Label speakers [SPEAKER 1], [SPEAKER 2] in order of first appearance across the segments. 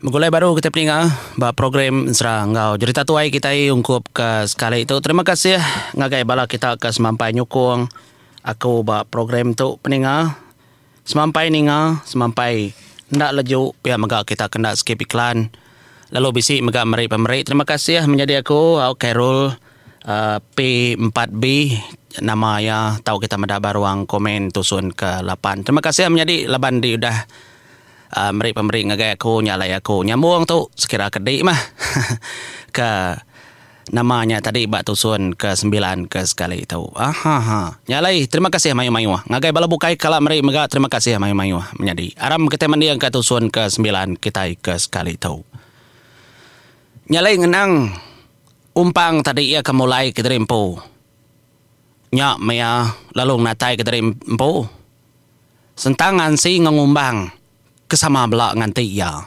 [SPEAKER 1] Mulai baru kita peninga ba program serang ngau cerita tuai kita ungkup ke sekali itu. Terima kasih ngagai bala kita ke semampai nyukung aku ba program tu peninga semampai ninga semampai ndak laju pihak mega kita kena skip iklan lalu bisi mega meri. Terima kasih menjadi aku Carol P4B nama ya tahu kita mendapat ruang komen tusun ke 8. Terima kasih menjadi laban di udah meri ngagai aku nyalai aku nyambung tu sekira kedik mah ke namanya tadi bak tusun ke 9 ke sekali tu. Nyalai terima kasih mayu-mayu ngagai bala bukai kala meri mega terima kasih mayu-mayu menjadi aram kita mendiang ke tusun ke 9 kita ke sekali tu. Nyalai ngenang umpang tadi ia kemulai kita rimpu nyak maya lalu natai kita rimpu sentangan si ngengumbang kesama belak nganti ya.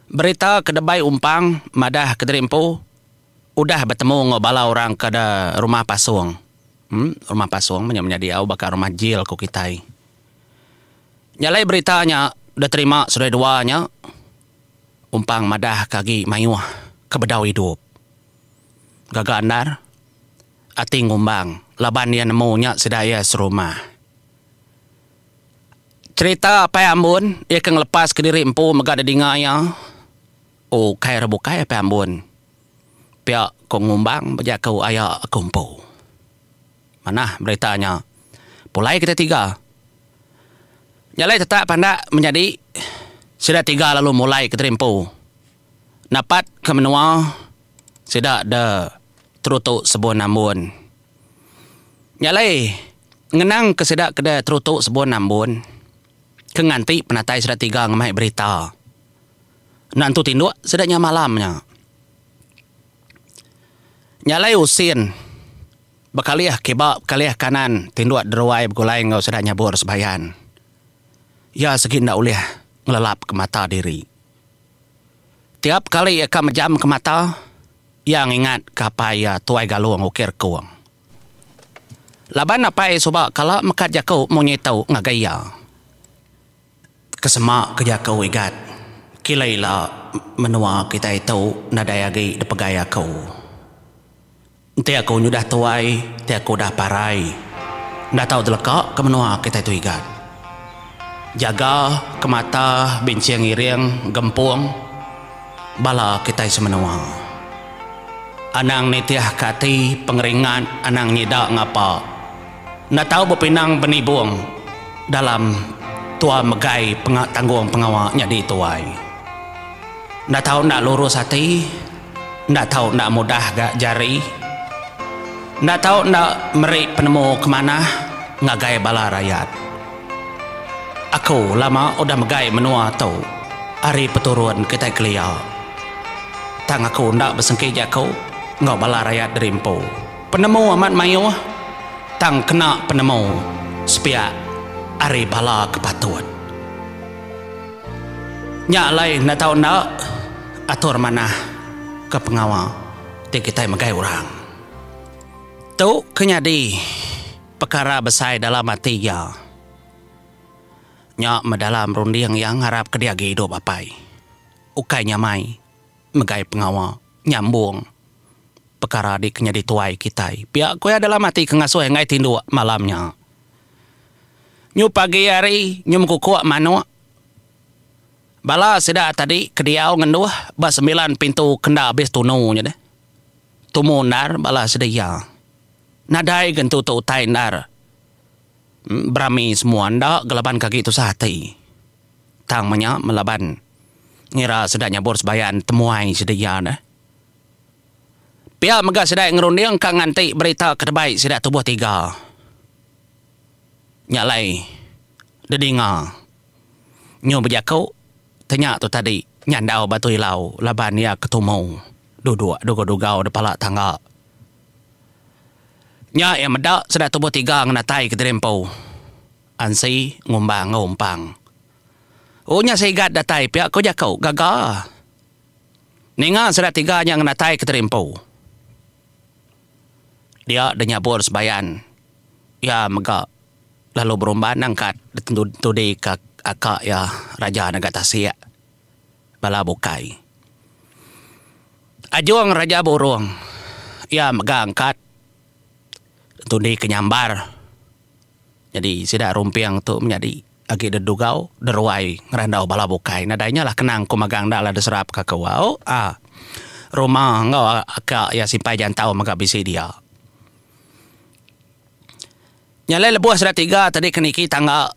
[SPEAKER 1] Berita kedebai umpang madah kederimpu udah bertemu ngobala orang ke rumah pasung. Rumah pasung menjadi au bakal rumah jil ku kitai. Nyalai beritanya udah terima sudah duanya. Umpang madah kagi mayu ke bedau hidup. Gaga andar ati ngumbang laban dia nemunya sedaya serumah. Cerita apa ambun ia keng lepas ke diri empu mega ada dingaya. Oh kai rebukai apa ambun. Pihak kong ngumbang bejak kau ayah kumpu. Mana beritanya? Pulai kita 3. Nyalai tetap pandak menjadi sudah 3 lalu mulai ke terimpu. Napat ke menua sudah ada terutuk sebuah nambun. Nyalai ngenang kesedak keda terutuk sebuah nambun. Kenganti penatai sudah 3 ngemai berita. Nantu tinduk sedaknya malamnya. Nyalai usin. Bekaliah kebab kaliah kanan. Tinduk deruai begulai ngau sedaknya bor sebayan. Ya seginda uliah ngelelap ke mata diri. Tiap kali ia akan menjam ke mata. Yang ingat kapaya tuai galuang ukir kuang. Laban apa soba kalau mekat jakau monyetau ngagaya. Kesemak kerja kau igat. Kilailah menua kita itu nadayagi depegaya kau. Nanti aku nyudah tuai, nanti aku dah parai. Ndak tahu delekak ke menua kita itu igat. Jaga ke mata bincang iring gempuang. Bala kita semenua. Anang nitiah kati pengeringan anang nyidak ngapa. Ndak tahu berpinang benibung dalam tua megai tanggung pengawaknya di tuai. Ndak tahu ndak lurus hati, ndak tahu ndak mudah gak jari, ndak tahu ndak meri penemu kemana ngagai bala rakyat. Aku lama udah megai menua tau, hari peturun kita kelia. Tang aku ndak bersengki jakau, ngau bala rakyat derimpo. Penemu amat mayu, tang kena penemu, sepiak ari bala kepatut. Nyak lain nak tahu nak atur mana ke pengawal di kita megai orang. Tu kenyadi perkara besar dalam hati ya. Nyak mendalam runding yang harap kediagi hidup apai. Ukai nyamai megai pengawal nyambung perkara di kenyadi tuai kita. Pihak kue dalam hati kengasuh ngai tindu malamnya. Nyu pagi hari nyu kukuak manu. Bala sedak tadi kediau ngenduh ba 9 pintu kenda habis tununya deh. Tumunar bala sedia. Nadai gentu tu utai nar. Berami semua ndak gelaban kaki tu sahati. Tang menya melaban. Ngira sedaknya bor sebayan temuai sedia deh. Pihak mega sedak ngerunding kang nganti berita kedebai sedak tubuh 3. Nyalai dedinga nyu berjakau tanya tu tadi nyandau batu ilau laban ya ketemu duduk duga-dugau depala tangga nya yang medak sedak tubuh 3 ngenatai ke derempau ansi ngumpang oh nya seigat datai pihak kau jakau gaga ninga sedak 3 yang ngenatai ke derempau dia denyabur sebayan ya mega lalu berumban angkat ditudi ke akak ya raja negara Tasik. bala bukai. Ajuang Raja Burung. Ia megangkat tundi kenyambar. Jadi sida rumpiang tu menjadi agi dedugau deruai ngerandau bala bukai. Nadanya lah kenang ku magang dah lah deserap kakawau. Rumah ngau akak ya simpai jantau maga bisi dia. Nyalai lebuah sudah 3 tadi keniki tangga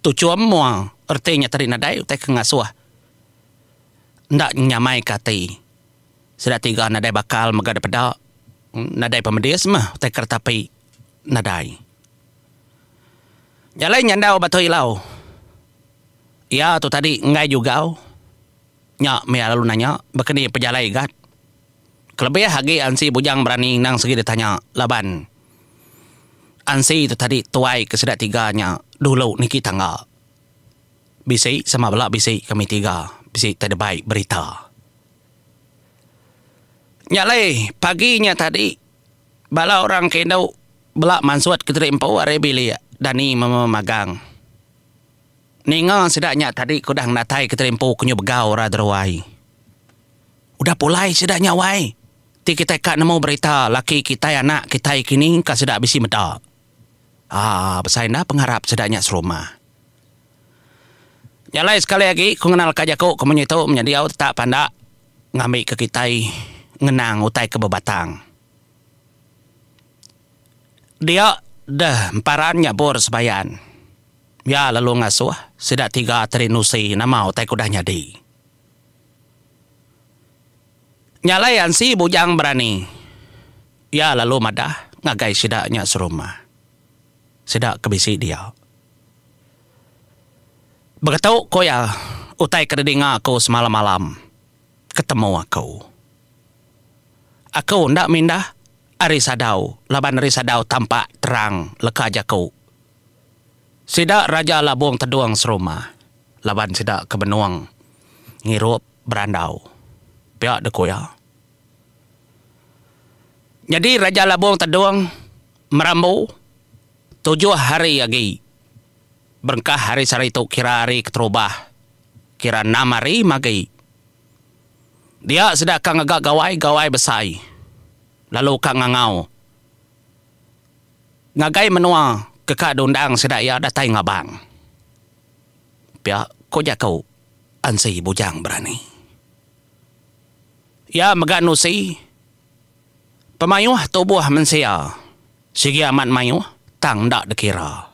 [SPEAKER 1] tujuan mua. Artinya tadi nadai utai kengasuh. Ndak nyamai kati. Sudah 3 nadai bakal maga daripada nadai pemedis mah utai kertapi nadai. Nyalai nyandau batu ilau. Ya tu tadi ngai juga. Nyak mea lalu nanya bekeni pejalai gat. Kelebih hagi ansi bujang berani nang segi ditanya laban. Ansi itu tadi tuai ke sedak 3-nya dulu niki tangga. Bisi sama belak bisi kami 3. Bisi tak ada baik berita. Nyalai paginya tadi bala orang kendau belak mansuat ke terempau arebili dani memagang. Ninga sedaknya tadi kudang natai ke terempau kunyu begau radrawai. Udah pulai sedaknya wai. Ti kita kak nemu berita laki kita anak kita kini ka sedak bisi medak. Besaina pengharap sedaknya serumah. Nyalai sekali lagi ku kenal kajaku ku menyitu menjadi au tak pandak ngambil ke kita ngenang utai ke bebatang. Dia dah emparannya bor sebayan. Ya lalu ngasuh sedak 3 terinusi nama utai kudah nyadi. Nyalayan si bujang berani. Ya lalu madah ngagai sedaknya serumah. Sedak kebisi dia. Begitu ko ya utai kededinga aku semalam malam ketemu aku. Aku ndak mindah arisadau, laban arisadau tampak terang leka jaku. Sidak Raja Labung teduang serumah, laban sidak kebenuang ngirup berandau. Pihak deku ya. Jadi Raja Labung teduang merambu 7 hari lagi. Berkah hari sari itu kira hari keterubah. Kira 6 hari magi. Dia sedang agak gawai besai. Lalu kang ngangau. Ngagai menua kekak dundang sedang ia datai ngabang. Pihak ko jakau ansi bujang berani. Ya meganusi. Pemayuh tubuh mensia. Sigi amat mayuh tang dak dekira.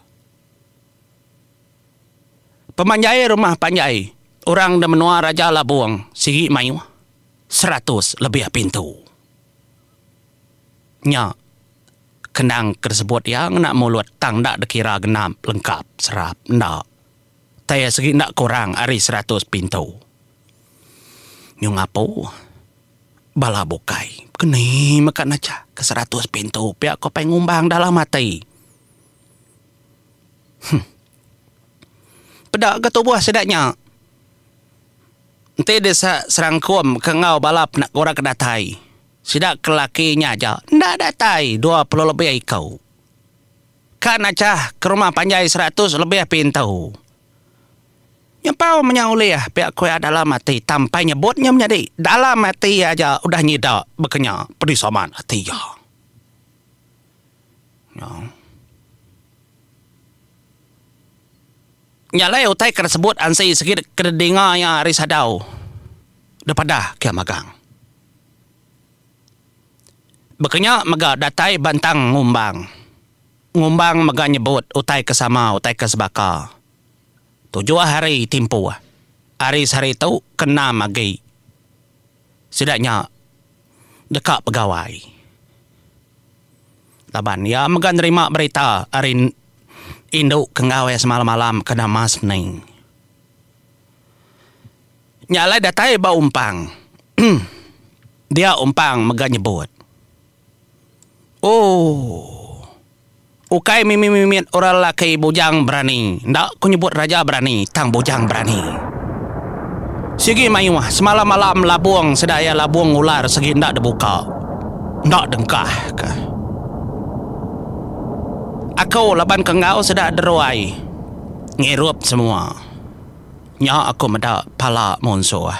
[SPEAKER 1] Pemanjai rumah panjai. Orang dah menua Raja Labung. Sigi mayuh 100 lebih pintu. Nya kenang tersebut yang nak mulut tang dak dekira genap lengkap serap ndak. Taya segi nak kurang ari 100 pintu. Nyung apo bala bukai keni makan aja ke 100 pintu pihak kau pengumbang dalam mati. Pedak ke tubuh sedaknya. Nanti desa serangkum kengau balap nak korang kedatai. Sidak kelakinya aja. Ndak datai 20 lebih ikau. Kan aja ke rumah panjai 100 lebih pintu. Yang pau menyauli ya pihak kue dalam mati. Tampai nyebutnya menjadi dalam mati aja udah nyidak bekenya perisaman hati ya. Nyalai utai tersebut ansi segit kedengar yang risadau. Daripada kia magang. Bekenya maga datai bantang ngumbang. Ngumbang maga nyebut utai kesama utai kesebaka. 7 hari timpu. Hari sehari itu kena magi. Sedaknya dekat pegawai. Laban ya maga nerima berita hari induk kenggawe semalam-malam kena mas ning. Nyalai datai ba umpang. Dia umpang maga nyebut. Ukai mimit orang laki bujang berani. Ndak ku nyebut raja berani, tang bujang berani. Sigi mayuah semalam-malam labung sedaya labung ular segi ndak dibuka. Ndak dengkah ke. Aku laban kengau sedak deruai. Ngirup semua. Nya aku meda pala monso.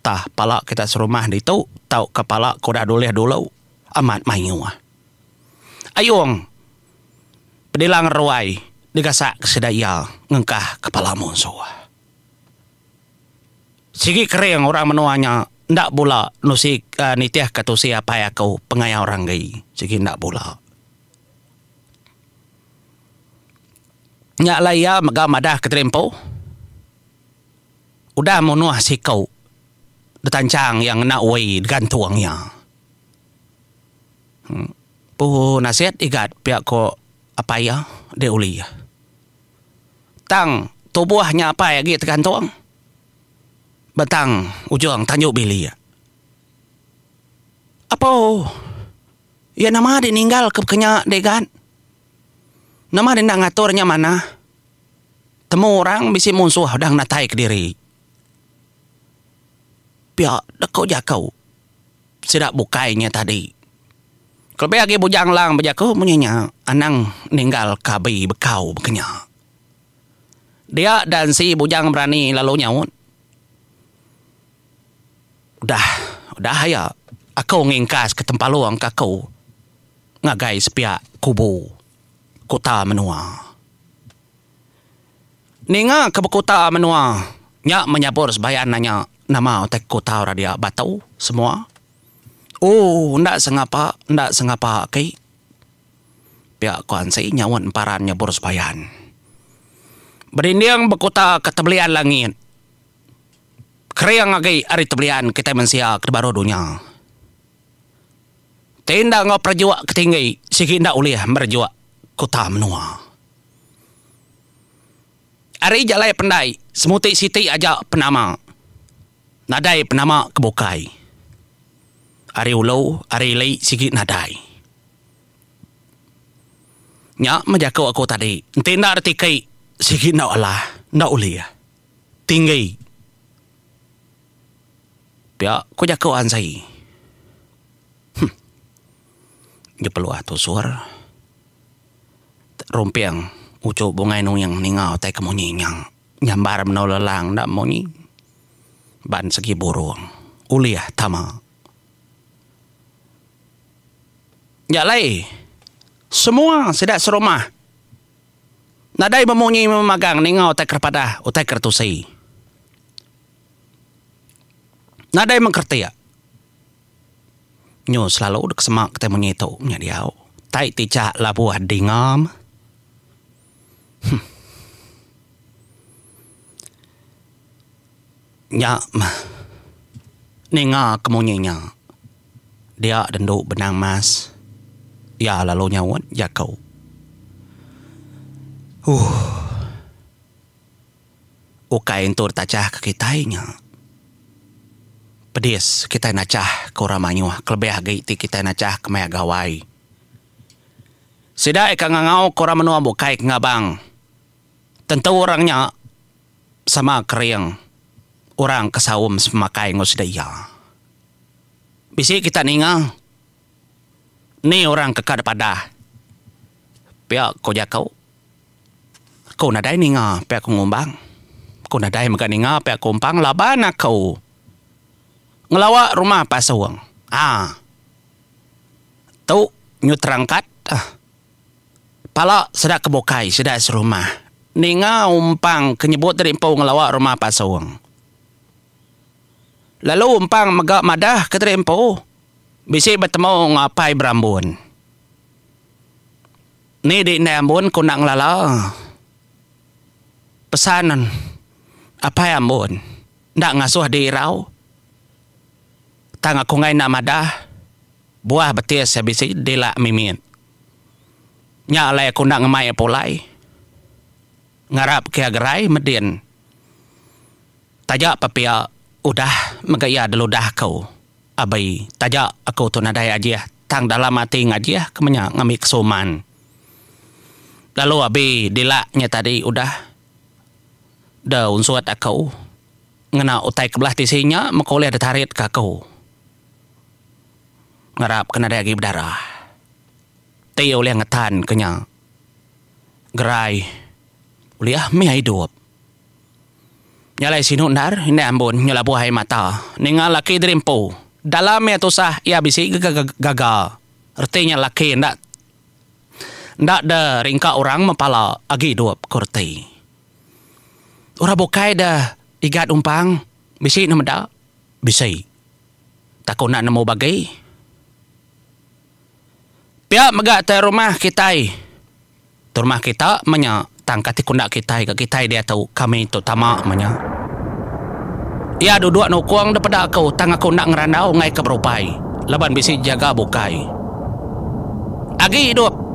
[SPEAKER 1] Tah pala kita serumah di tu, tau kepala ko dah doleh dulu. Amat mayu. Ayong. Pedilang ruai digasak kesedaya ngengkah kepala monso. Sigi kering orang menuanya ndak pula nusik nitiah katusi apa ya kau pengaya orang gay. Sigi ndak pula. Nya laya magamadah ketrempo. Udah menuah si kau detancang yang nak wei gantuangnya. Puh nasihat igat pihak ko apa ya de uli. Tang tubuhnya apa ya gitu gantuang. Batang ujung tanjuk bili. Apa? Ya nama ditinggal ke kenya degan. Nama dia nak ngaturnya mana? Temu orang bisi musuh dah natai ke diri. Pihak dekau jakau. Sidak bukainya tadi. Kalau lagi bujang lang berjakau punyanya. Anang ninggal kabi bekau bekenya. Dia dan si bujang berani lalu nyawut. Udah ya. Aku ngingkas ke tempat luang kakau. Ngagai sepiak kubu. Kota menua. Ninga ke kota menua. Nyak menyabur sebayan nanya nama otak kota radia batau semua. Oh, ndak sengapa kai. Pihak kuansi nyawan paran nyabur sebayan. Berinding berkota ketebelian langit. Kriang agai ari tebelian kita mensia ke baru dunia. Tenda ngau perjuak ketinggi sigi ndak uliah merjuak kota menua. Ari jalai pendai, semutik siti aja penama. Nadai penama kebukai. Ari ulau, ari lei sigi nadai. Nya menjakau aku tadi. Tenda artikai sigi ndak Allah, ndak uliah. Tinggi. Pia, ko jakau ansai. Dia perlu atu suara. Rompiang ucap bungai nung yang ningau tai kemunyi yang nyambar menolalang ndak munyi ban segi burung uliah tama jalai semua sedak serumah nadai memunyi memagang ningau tai kerpada utai kertusi nadai mengkerti ya nyo selalu dek semak ketemunyi itu nyadiau tai ticak labuah dingam. Ya, ninga kemunyinya. Dia denduk benang mas. Ya lalu nyawat jakau. Ukai entur tacah ke kitainya. Pedis kita nacah ke orang manyuah. Kelebih gaiti kita nacah ke maya gawai. Sidai ka ngangau ke orang menua bukai ngabang. Tentu orangnya sama kering. Orang kesawum semakai ngosdaya. Bisi kita ninga. Ni orang kekad pada. Pia ko jakau. Ko nadai ninga pia ko ngumbang. Ko nadai maka ninga pia ko umpang labana kau. Ngelawak rumah pasawang. Tu nyutrangkat. Pala sedak kebukai, sedak serumah. Ninga umpang kenyebut dari empau ngelawak rumah pasawang. Lalu umpang magak madah ke terempo. Bisi bertemu ngapai berambun. Ni di ambun ku nak ngelala. Pesanan. Apa yang ambun? Ndak ngasuh di irau. Tang aku ngai nak madah. Buah betis bisi dilak mimin. Nya alai aku nak ngemai pulai. Ngarap ke gerai medin. Tajak papia. Udah megaya dulu dah kau. Abai tajak aku tu nadai aja. Tang dalam hati ngaji kemanya ngamik kesuman. Lalu abi dilaknya tadi udah. Dah unsuat aku. Ngena utai kebelah tisinya makoleh ada tarit ke aku. Ngarap kena dagi berdarah. Ti oleh ngetan kenya. Gerai. Uliah meh hidup. Nyalai sinundar, ini ambon, nyala buhay mata. Ninga laki drimpo. Dalamnya tu sah, ia bisi gagal. Artinya laki ndak da ringka orang mempala agi dua kurti. Ora bukai dah igat umpang, bisi nama dak, bisi. Takut nak nemu bagai. Pihak megak te rumah kita. Rumah kita menya tangkati kundak kita ke kita dia tahu kami tu tamak menya. Ia duduk nukuang daripada aku tang aku nak ngerandau ngai ke berupai. Laban bisi jaga bukai. Agi hidup.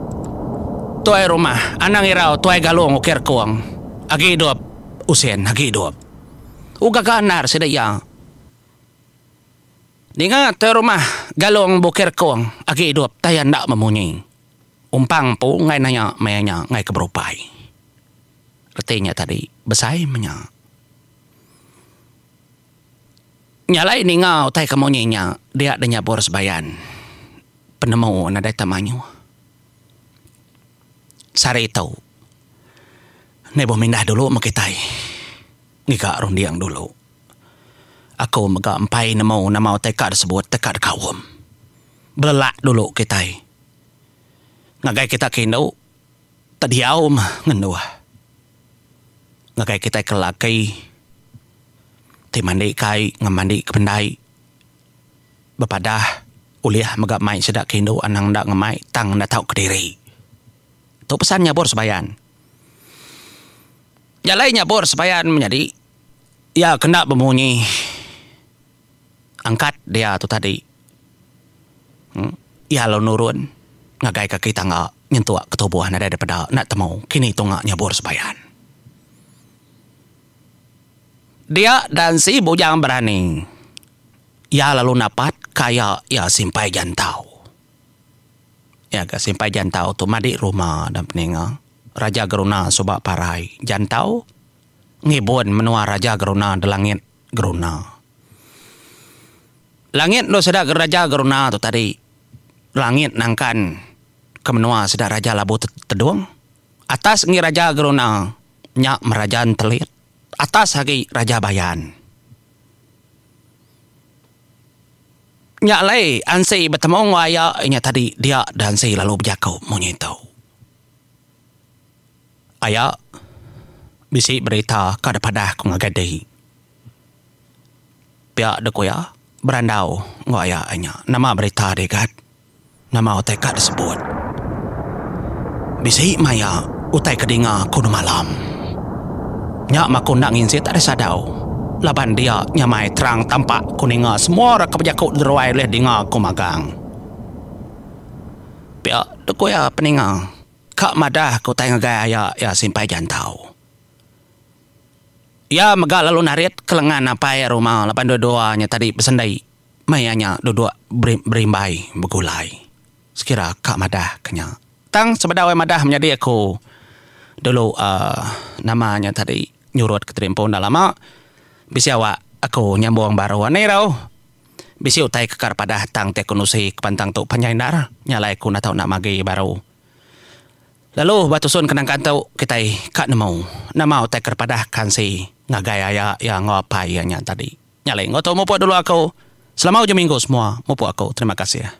[SPEAKER 1] Tuai rumah, anang irau tuai galung ukir kuang. Agi hidup usian, agi hidup. Uga ganar sedaya. Dengar tu rumah galung bukir kuang. Agi hidup tayan nak memunyi. Umpang po ngai nanya mayanya ngai ke berupai. Artinya tadi besai menya. Nyalai ni ngau tai kemunyinya dia adanya boros bayan. Penemu nadai tamanyu. Sari tahu. Nebo mindah dulu makitai. Ngika rundiang dulu. Aku mega empai nemu nama tekad sebut tekad kawum. Belak dulu kitai. Ngagai kita kendo tadiaum ngendua. Ngagai kita kelaki ti mandi kai ngamandi kependai bepadah uliah megap mai sedak kendo anang dak ngemai tang ndak tahu kediri. Tu pesannya bor sebayan. Ya lainnya bor sebayan menjadi ya kena bemunyi. Angkat dia tu tadi. Ya lo nurun. Ngagai ke kita ngak nyentuh ketubuhan ada daripada nak temu kini tu ngak nyabur sebayan. Dia dan si bujang berani. Ya lalu napat kaya ya simpai jantau. Ya ke simpai jantau tu madi rumah dan peninga. Raja Geruna subak parai. Jantau ngibun menua Raja Geruna de langit Geruna. Langit lo sedak Raja Geruna tu tadi. Langit nangkan kemenua sedar Raja Labu Teduang. Atas ngi Raja Geruna nyak merajaan telit. Atas lagi Raja Bayan. Nyak lay ansi bertemu ngaya nya tadi dia dan si lalu berjakau menyitau. Ayah bisi berita kadapada ku ngagadai. Pihak dekoya berandau ngaya nya nama berita dekat. Nama otai kad disebut. Bisi maya utai kedinga kuno malam. Nyak makun nak nginsit ada sadau. Laban dia nyamai terang tampak kuninga semua orang kebajakau deruai leh dinga kumagang. Pia dekoya peninga. Kak madah ku tai ngagaya ya simpai jantau. Ya megak lalu narit kelengan apa ya rumah lapan dua-duanya tadi pesendai. Mayanya dua-dua berimbai begulai. Sekira kak madah kenya. Tang sebedawai madah menjadi aku dulu namanya tadi nyurut keterimpun dah lama. Bisi awak aku nyambung baru ni rau. Bisi utai kekar pada tang tekunusi kepantang tu panyaindar. Nyalai ku nak tahu nak magi baru. Lalu batusun kenang kantau kita kak nemu. Nama utai kerpada kansi ngagaya ya ngapai ya tadi. Nyalai ngoto mupo dulu aku. Selama ujung minggu semua mupo aku. Terima kasih ya.